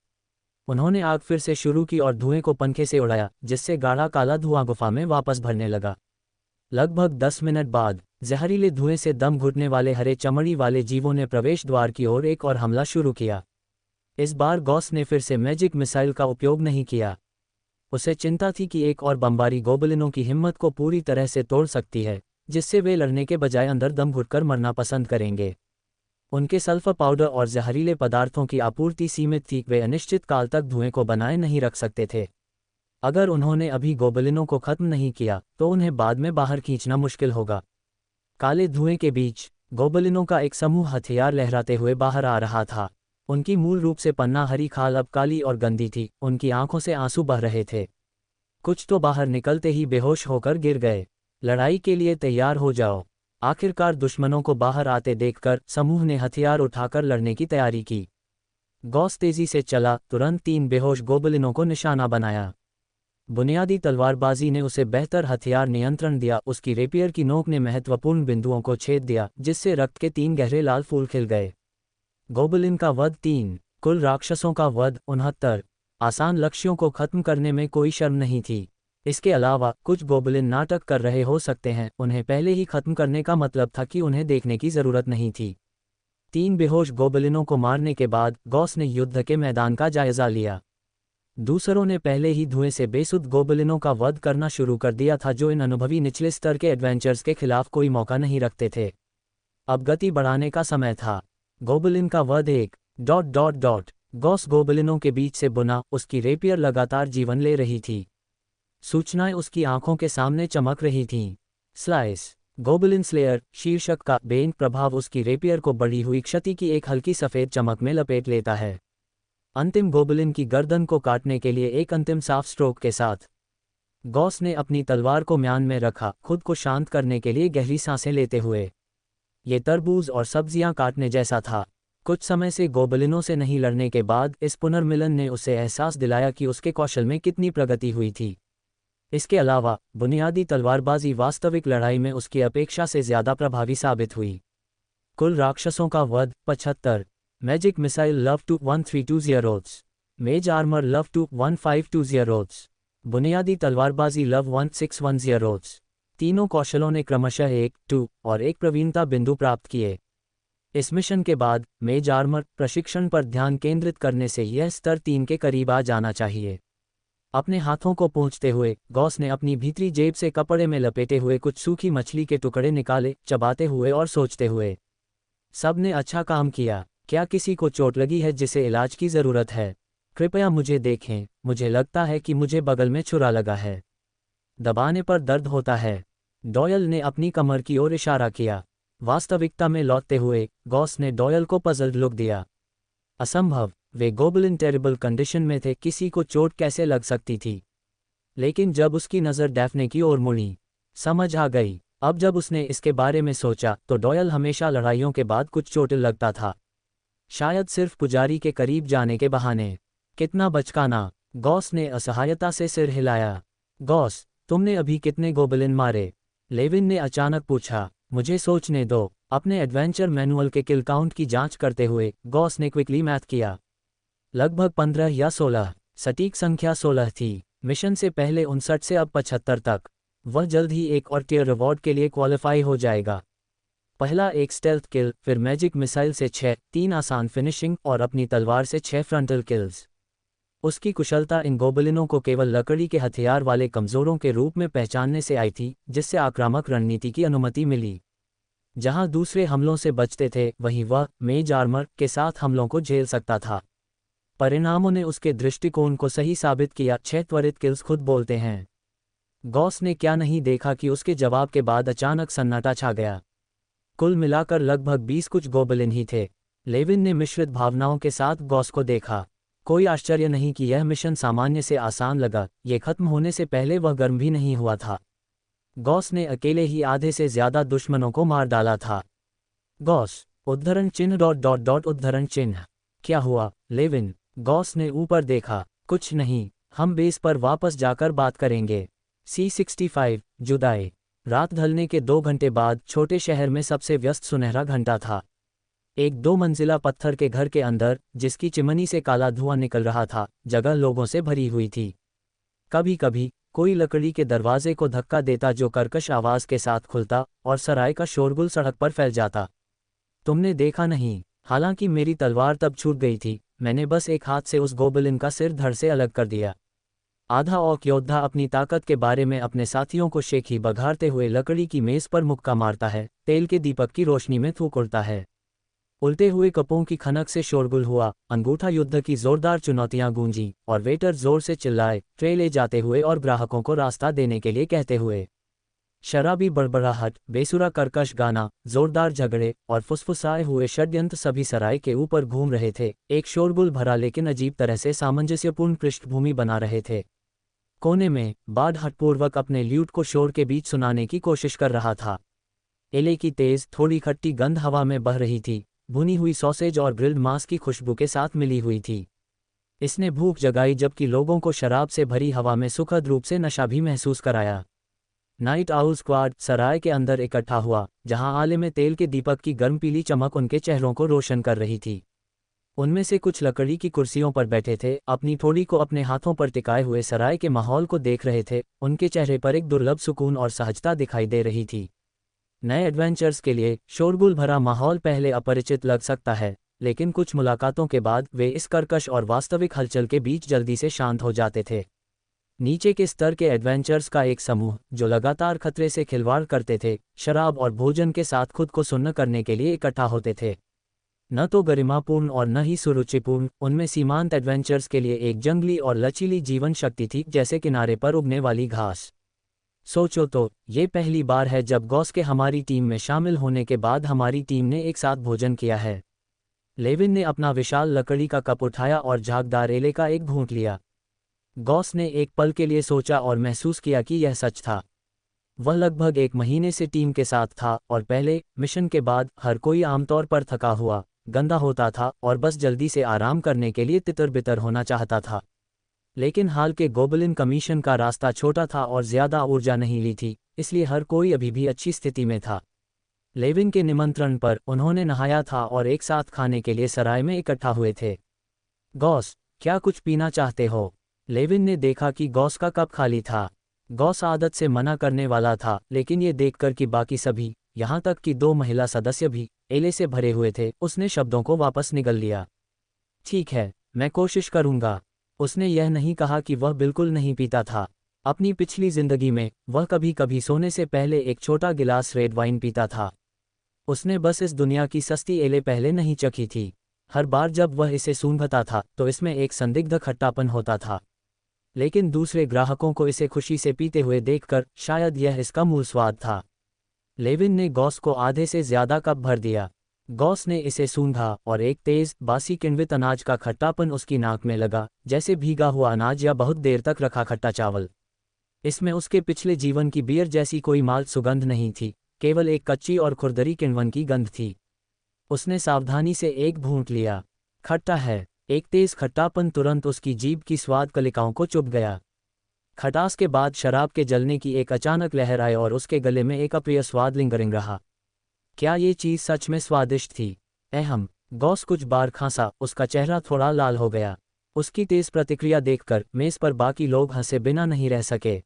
उन्होंने आग फिर से शुरू की और धुएं को पंखे से उड़ाया, जिससे गाढ़ा काला धुआं गुफा में वापस भरने लगा। लगभग 10 मिनट बाद जहरीले धुएं से दम घुटने वाले हरे चमड़ी वाले जीवों ने प्रवेश द्वार की ओर एक और हमला शुरू किया। इस बार गॉस ने फिर से मैजिक मिसाइल का उपयोग नहीं किया। उसे चिंता थी कि एक और बमबारी गोबलिनों की हिम्मत को पूरी तरह से तोड़ सकती है, जिससे वे लड़ने के बजाय अंदर दम घुटकर मरना पसंद करेंगे। उनके सल्फर पाउडर और जहरीले पदार्थों की आपूर्ति सीमित थी, वे अनिश्चित काल तक धुएं को बनाए नहीं रख सकते थे। अगर उन्होंने अभी गोबलिनों को खत्म नहीं किया तो उन्हें बाद में बाहर खींचना मुश्किल होगा। काले धुएं के बीच गोबलिनों का एक समूह हथियार लहराते हुए बाहर आ रहा था। उनकी मूल रूप से पन्ना हरी खाल अब काली और गंदी थी, उनकी आंखों से आंसू बह रहे थे। कुछ तो बाहर निकलते ही बेहोश होकर गिर गए। लड़ाई के लिए तैयार हो जाओ। आखिरकार दुश्मनों को बाहर आते देखकर समूह ने हथियार उठाकर लड़ने की तैयारी की। गॉस तेजी से चला, तुरंत 3 बेहोश गोबलिनों को निशाना बनाया। बुनियादी तलवारबाजी ने उसे बेहतर हथियार नियंत्रण दिया। उसकी रेपियर की नोक ने महत्वपूर्ण बिंदुओं को छेद दिया, जिससे रक्त के 3 गहरे लाल फूल खिल गए। गोबलिन का वध 3। कुल राक्षसों का वध 69। आसान लक्ष्यों को खत्म करने में कोई शर्म नहीं थी। इसके अलावा कुछ गोबलिन नाटक कर रहे हो सकते हैं, उन्हें पहले ही खत्म करने का मतलब था कि उन्हें देखने की जरूरत नहीं थी। 3 बेहोश गोबलिनों को मारने के बाद गॉस ने युद्ध के मैदान का जायजा लिया। दूसरों ने पहले ही धुएं से बेसुध गोबलिनों का वध करना शुरू कर दिया था, जो इन अनुभवी निचले स्तर के एडवेंचर्स के खिलाफ कोई मौका नहीं रखते थे। अब गति बढ़ाने का समय था। गोबलिन का वध 1... गॉस गोबलिनों के बीच से बुना, उसकी रेपियर लगातार जीवन ले रही थी। सूचनाएं उसकी आंखों के सामने चमक रही थीं। स्लाइस। गोबलिन स्लेयर शीर्षक का बेन प्रभाव उसकी रेपियर को बढ़ी हुई क्षति की एक हल्की सफ़ेद चमक में लपेट लेता है, अंतिम गोबलिन की गर्दन को काटने के लिए एक अंतिम साफ स्ट्रोक के साथ। गॉस ने अपनी तलवार को म्यान में रखा, खुद को शांत करने के लिए गहरी सांसें लेते हुए। ये तरबूज और सब्जियां काटने जैसा था। कुछ समय से गोबलिनों से नहीं लड़ने के बाद इस पुनर्मिलन ने उसे एहसास दिलाया कि उसके कौशल में कितनी प्रगति हुई थी। इसके अलावा बुनियादी तलवारबाजी वास्तविक लड़ाई में उसकी अपेक्षा से ज़्यादा प्रभावी साबित हुई। कुल राक्षसों का वध 75। मैजिक मिसाइल लव टू 1320। Mage armor love to 1520। बुनियादी तलवारबाजी लव 1610। तीनों कौशलों ने क्रमशः 1, 2 और 1 प्रवीणता बिंदु प्राप्त किए। इस मिशन के बाद मेज आर्मर प्रशिक्षण पर ध्यान केंद्रित करने से यह स्तर 3 के करीब आ जाना चाहिए। अपने हाथों को पोंछते हुए गॉस ने अपनी भीतरी जेब से कपड़े में लपेटे हुए कुछ सूखी मछली के टुकड़े निकाले, चबाते हुए और सोचते हुए। सब ने अच्छा काम किया। क्या किसी को चोट लगी है जिसे इलाज की ज़रूरत है? कृपया मुझे देखें, मुझे लगता है कि मुझे बगल में छुरा लगा है। दबाने पर दर्द होता है। डॉयल ने अपनी कमर की ओर इशारा किया। वास्तविकता में लौटते हुए गॉस ने डॉयल को पजल्ड लुक दिया। असंभव, वे गोबलिन टेरिबल कंडीशन में थे, किसी को चोट कैसे लग सकती थी? लेकिन जब उसकी नज़र डैफ्ने की ओर मुड़ी, समझ आ गई। अब जब उसने इसके बारे में सोचा तो डॉयल हमेशा लड़ाइयों के बाद कुछ चोटिल लगता था, शायद सिर्फ पुजारी के करीब जाने के बहाने। कितना बचकाना। गॉस ने असहायता से सिर हिलाया। गॉस, तुमने अभी कितने गोबलिन मारे? लेविन ने अचानक पूछा। मुझे सोचने दो। अपने एडवेंचर मैनुअल के किल काउंट की जांच करते हुए गॉस ने क्विकली मैथ किया। लगभग 15 या 16। सटीक संख्या 16 थी। मिशन से पहले 59 से अब 75 तक। वह जल्द ही एक और टियर रिवॉर्ड के लिए क्वालिफाई हो जाएगा। पहला एक स्टेल्थ किल, फिर मैजिक मिसाइल से 6, 3 आसान फिनिशिंग और अपनी तलवार से 6 फ्रंटल किल्स। उसकी कुशलता इन गोबलिनों को केवल लकड़ी के हथियार वाले कमज़ोरों के रूप में पहचानने से आई थी, जिससे आक्रामक रणनीति की अनुमति मिली। जहां दूसरे हमलों से बचते थे, वहीं वह मेज आर्मर के साथ हमलों को झेल सकता था। परिणामों ने उसके दृष्टिकोण को सही साबित किया। 6 त्वरित किल्स खुद बोलते हैं। गॉस ने क्या नहीं देखा कि उसके जवाब के बाद अचानक सन्नाटा छा गया। कुल मिलाकर लगभग 20 कुछ गोबलिन ही थे। लेविन ने मिश्रित भावनाओं के साथ गॉस को देखा। कोई आश्चर्य नहीं कि यह मिशन सामान्य से आसान लगा। ये खत्म होने से पहले वह गर्म भी नहीं हुआ था। गॉस ने अकेले ही आधे से ज्यादा दुश्मनों को मार डाला था। गॉस उद्धरण चिन्ह ... उद्धरण चिन्ह। क्या हुआ लेविन? गॉस ने ऊपर देखा। कुछ नहीं, हम बेस पर वापस जाकर बात करेंगे। C65 जुदाई। रात ढलने के 2 घंटे बाद छोटे शहर में सबसे व्यस्त सुनहरा घंटा था। एक 2 मंजिला पत्थर के घर के अंदर, जिसकी चिमनी से काला धुआं निकल रहा था, जगह लोगों से भरी हुई थी। कभी कभी कोई लकड़ी के दरवाजे को धक्का देता जो कर्कश आवाज के साथ खुलता, और सराय का शोरगुल सड़क पर फैल जाता। तुमने देखा नहीं? हालांकि मेरी तलवार तब छूट गई थी, मैंने बस एक हाथ से उस गोबलिन का सिर धड़ से अलग कर दिया। आधा ऑक योद्धा अपनी ताकत के बारे में अपने साथियों को शेखी बघारते हुए लकड़ी की मेज पर मुक्का मारता है, तेल के दीपक की रोशनी में थूक उड़ता है। उल्टे हुए कपों की खनक से शोरगुल हुआ, अंगूठा युद्ध की जोरदार चुनौतियां गूंजी, और वेटर जोर से चिल्लाए, ट्रे ले जाते हुए और ग्राहकों को रास्ता देने के लिए कहते हुए। शराबी बड़बड़ाहट, बेसुरा कर्कश गाना, जोरदार झगड़े और फुसफुसाए हुए षड्यंत्र सभी सराय के ऊपर घूम रहे थे, एक शोरगुल भरा लेकिन अजीब तरह से सामंजस्यपूर्ण पृष्ठभूमि बना रहे थे। कोने में बाड हठपूर्वक अपने ल्यूट को शोर के बीच सुनाने की कोशिश कर रहा था। एले की तेज थोड़ी खट्टी गंध हवा में बह रही थी, भुनी हुई सॉसेज और ग्रिल्ड मांस की खुशबू के साथ मिली हुई थी। इसने भूख जगाई जबकि लोगों को शराब से भरी हवा में सुखद रूप से नशा भी महसूस कराया। नाइट आउल स्क्वाड सराय के अंदर इकट्ठा हुआ, जहां आले में तेल के दीपक की गर्म पीली चमक उनके चेहरों को रोशन कर रही थी। उनमें से कुछ लकड़ी की कुर्सियों पर बैठे थे, अपनी थोड़ी को अपने हाथों पर टिकाए हुए सराय के माहौल को देख रहे थे। उनके चेहरे पर एक दुर्लभ सुकून और सहजता दिखाई दे रही थी। नए एडवेंचर्स के लिए शोरगुल भरा माहौल पहले अपरिचित लग सकता है, लेकिन कुछ मुलाकातों के बाद वे इस कर्कश और वास्तविक हलचल के बीच जल्दी से शांत हो जाते थे। नीचे के स्तर के एडवेंचर्स का एक समूह, जो लगातार खतरे से खिलवाड़ करते थे, शराब और भोजन के साथ खुद को सुन्न करने के लिए इकट्ठा होते थे। न तो गरिमापूर्ण और न ही सुरुचिपूर्ण, उनमें सीमांत एडवेंचर्स के लिए एक जंगली और लचीली जीवन शक्ति थी, जैसे किनारे पर उगने वाली घास। सोचो तो, ये पहली बार है जब गॉस के हमारी टीम में शामिल होने के बाद हमारी टीम ने एक साथ भोजन किया है। लेविन ने अपना विशाल लकड़ी का कप उठाया और झागदार एले का एक घूंट लिया। गॉस ने एक पल के लिए सोचा और महसूस किया कि यह सच था। वह लगभग 1 महीने से टीम के साथ था और पहले मिशन के बाद हर कोई आमतौर पर थका हुआ, गंदा होता था और बस जल्दी से आराम करने के लिए तितर-बितर होना चाहता था। लेकिन हाल के गोबलिन कमीशन का रास्ता छोटा था और ज़्यादा ऊर्जा नहीं ली थी, इसलिए हर कोई अभी भी अच्छी स्थिति में था। लेविन के निमंत्रण पर उन्होंने नहाया था और एक साथ खाने के लिए सराय में इकट्ठा हुए थे। गॉस, क्या कुछ पीना चाहते हो? लेविन ने देखा कि गॉस का कप खाली था। गॉस आदत से मना करने वाला था, लेकिन ये देखकर कि बाकी सभी, यहाँ तक कि 2 महिला सदस्य भी, एले से भरे हुए थे, उसने शब्दों को वापस निगल लिया। ठीक है, मैं कोशिश करूँगा। उसने यह नहीं कहा कि वह बिल्कुल नहीं पीता था। अपनी पिछली जिंदगी में वह कभी-कभी सोने से पहले एक छोटा गिलास रेड वाइन पीता था। उसने बस इस दुनिया की सस्ती एले पहले नहीं चखी थी। हर बार जब वह इसे सूंघता था तो इसमें एक संदिग्ध खट्टापन होता था। लेकिन दूसरे ग्राहकों को इसे खुशी से पीते हुए देखकर शायद यह इसका मूल स्वाद था। लेविन ने गॉस को आधे से ज्यादा कप भर दिया। गॉस ने इसे सूंघा और एक तेज, बासी किण्वित अनाज का खट्टापन उसकी नाक में लगा, जैसे भीगा हुआ अनाज या बहुत देर तक रखा खट्टा चावल। इसमें उसके पिछले जीवन की बियर जैसी कोई माल्ट सुगंध नहीं थी, केवल एक कच्ची और खुरदरी किण्वन की गंध थी। उसने सावधानी से एक घूंट लिया। खट्टा है। एक तेज खट्टापन तुरंत उसकी जीभ की स्वाद कलिकाओं को चुभ गया। खटास के बाद शराब के जलने की एक अचानक लहर आई और उसके गले में एक अप्रिय स्वाद लिंगरिंग रहा। क्या ये चीज़ सच में स्वादिष्ट थी? अहम। गॉस कुछ बार खांसा, उसका चेहरा थोड़ा लाल हो गया। उसकी तेज प्रतिक्रिया देखकर मेज पर बाकी लोग हंसे बिना नहीं रह सके।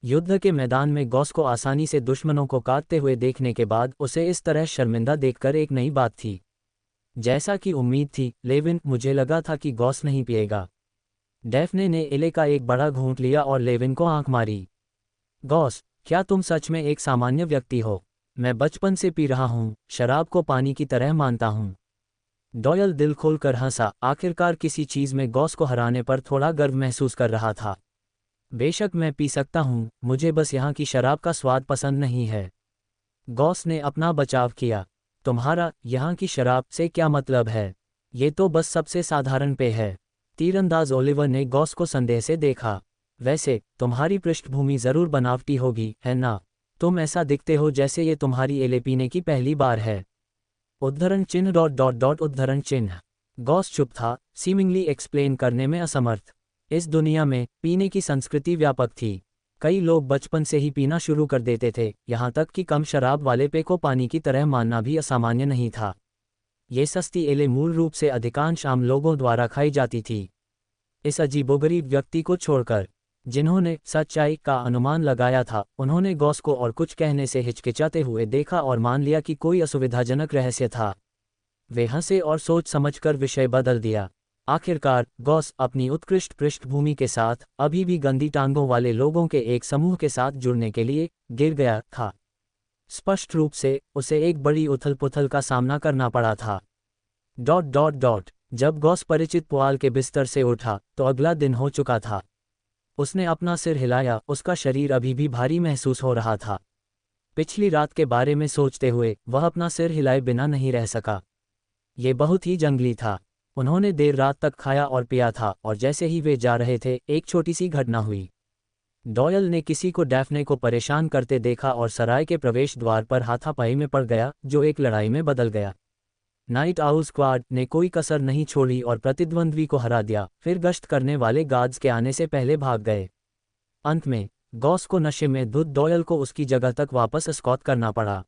युद्ध के मैदान में गॉस को आसानी से दुश्मनों को काटते हुए देखने के बाद उसे इस तरह शर्मिंदा देखकर एक नई बात थी। जैसा कि उम्मीद थी, लेविन, मुझे लगा था कि गॉस नहीं पिएगा। डैफ्ने ने एले का एक बड़ा घूंट लिया और लेविन को आंख मारी। गॉस, क्या तुम सच में एक सामान्य व्यक्ति हो? मैं बचपन से पी रहा हूँ, शराब को पानी की तरह मानता हूँ। डॉयल दिल खोलकर हंसा, आखिरकार किसी चीज़ में गॉस को हराने पर थोड़ा गर्व महसूस कर रहा था। बेशक मैं पी सकता हूँ, मुझे बस यहाँ की शराब का स्वाद पसंद नहीं है। गॉस ने अपना बचाव किया। तुम्हारा यहाँ की शराब से क्या मतलब है? ये तो बस सबसे साधारण पेय है। तीरंदाज ओलिवर ने गॉस को संदेह से देखा। वैसे तुम्हारी पृष्ठभूमि जरूर बनावटी होगी, है ना? तुम ऐसा दिखते हो जैसे ये तुम्हारी एले पीने की पहली बार है। उद्धरण चिन्ह उद्धरण चिन्ह। गॉस चुप था, सीमिंगली एक्सप्लेन करने में असमर्थ। इस दुनिया में पीने की संस्कृति व्यापक थी। कई लोग बचपन से ही पीना शुरू कर देते थे, यहाँ तक कि कम शराब वाले पेय को पानी की तरह मानना भी असामान्य नहीं था। ये सस्ती एले मूल रूप से अधिकांश आम लोगों द्वारा खाई जाती थी। इस अजीबोगरीब व्यक्ति को छोड़कर, जिन्होंने सच्चाई का अनुमान लगाया था, उन्होंने गॉस को और कुछ कहने से हिचकिचाते हुए देखा और मान लिया कि कोई असुविधाजनक रहस्य था। वे हंसे और सोच समझकर विषय बदल दिया। आखिरकार गॉस अपनी उत्कृष्ट पृष्ठभूमि के साथ अभी भी गंदी टांगों वाले लोगों के एक समूह के साथ जुड़ने के लिए गिर गया था। स्पष्ट रूप से उसे एक बड़ी उथल-पुथल का सामना करना पड़ा था। जब गॉस परिचित पुआल के बिस्तर से उठा तो अगला दिन हो चुका था। उसने अपना सिर हिलाया, उसका शरीर अभी भी भारी महसूस हो रहा था। पिछली रात के बारे में सोचते हुए वह अपना सिर हिलाए बिना नहीं रह सका। ये बहुत ही जंगली था। उन्होंने देर रात तक खाया और पिया था और जैसे ही वे जा रहे थे एक छोटी सी घटना हुई। डॉयल ने किसी को डैफ्ने को परेशान करते देखा और सराय के प्रवेश द्वार पर हाथापाई में पड़ गया, जो एक लड़ाई में बदल गया। नाइट आउल स्क्वाड ने कोई कसर नहीं छोड़ी और प्रतिद्वंद्वी को हरा दिया, फिर गश्त करने वाले गार्ड्स के आने से पहले भाग गए। अंत में गॉस को नशे में धुत डॉयल को उसकी जगह तक वापस एस्कॉर्ट करना पड़ा।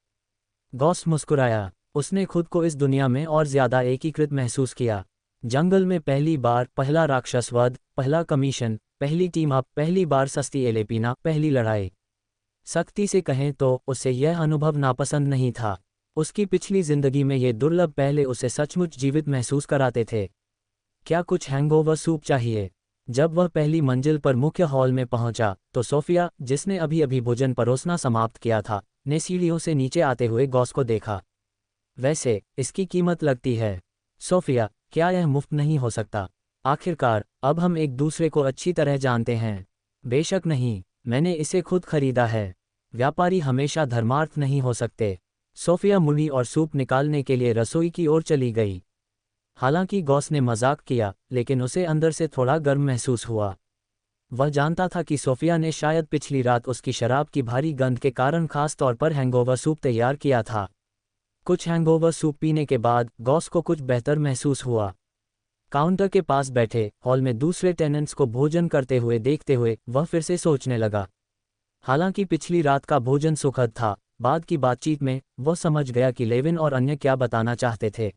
गॉस मुस्कुराया। उसने खुद को इस दुनिया में और ज्यादा एकीकृत महसूस किया। जंगल में पहली बार पहला राक्षस वध, पहला कमीशन, पहली टीम अप, पहली बार सस्ती एले पीना, पहली लड़ाई। सख्ती से कहें तो उसे यह अनुभव नापसंद नहीं था। उसकी पिछली जिंदगी में ये दुर्लभ पहले उसे सचमुच जीवित महसूस कराते थे। क्या कुछ हैंगओवर सूप चाहिए? जब वह पहली मंजिल पर मुख्य हॉल में पहुंचा तो सोफिया, जिसने अभी अभी भोजन परोसना समाप्त किया था, ने सीढ़ियों से नीचे आते हुए गॉस को देखा। वैसे इसकी कीमत लगती है। सोफिया, क्या यह मुफ्त नहीं हो सकता? आखिरकार अब हम एक दूसरे को अच्छी तरह जानते हैं। बेशक नहीं। मैंने इसे खुद खरीदा है। व्यापारी हमेशा धर्मार्थ नहीं हो सकते। सोफिया मुड़ी और सूप निकालने के लिए रसोई की ओर चली गई। हालांकि गॉस ने मजाक किया, लेकिन उसे अंदर से थोड़ा गर्म महसूस हुआ। वह जानता था कि सोफिया ने शायद पिछली रात उसकी शराब की भारी गंध के कारण खास तौर पर हैंगओवर सूप तैयार किया था। कुछ हैंगओवर सूप पीने के बाद गॉस को कुछ बेहतर महसूस हुआ। काउंटर के पास बैठे हॉल में दूसरे टेनेंट्स को भोजन करते हुए देखते हुए वह फिर से सोचने लगा। हालांकि पिछली रात का भोजन सुखद था, बाद की बातचीत में वह समझ गया कि लेविन और अन्य क्या बताना चाहते थे।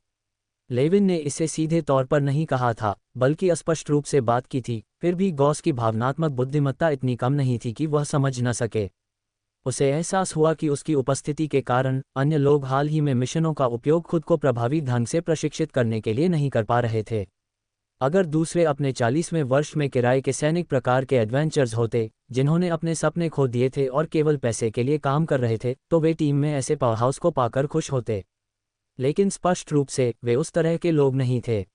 लेविन ने इसे सीधे तौर पर नहीं कहा था, बल्कि अस्पष्ट रूप से बात की थी। फिर भी गॉस की भावनात्मक बुद्धिमत्ता इतनी कम नहीं थी कि वह समझ न सके। उसे एहसास हुआ कि उसकी उपस्थिति के कारण अन्य लोग हाल ही में मिशनों का उपयोग खुद को प्रभावी ढंग से प्रशिक्षित करने के लिए नहीं कर पा रहे थे। अगर दूसरे अपने 40वें वर्ष में किराए के सैनिक प्रकार के एडवेंचर्स होते, जिन्होंने अपने सपने खो दिए थे और केवल पैसे के लिए काम कर रहे थे, तो वे टीम में ऐसे पावरहाउस को पाकर खुश होते। लेकिन स्पष्ट रूप से वे उस तरह के लोग नहीं थे।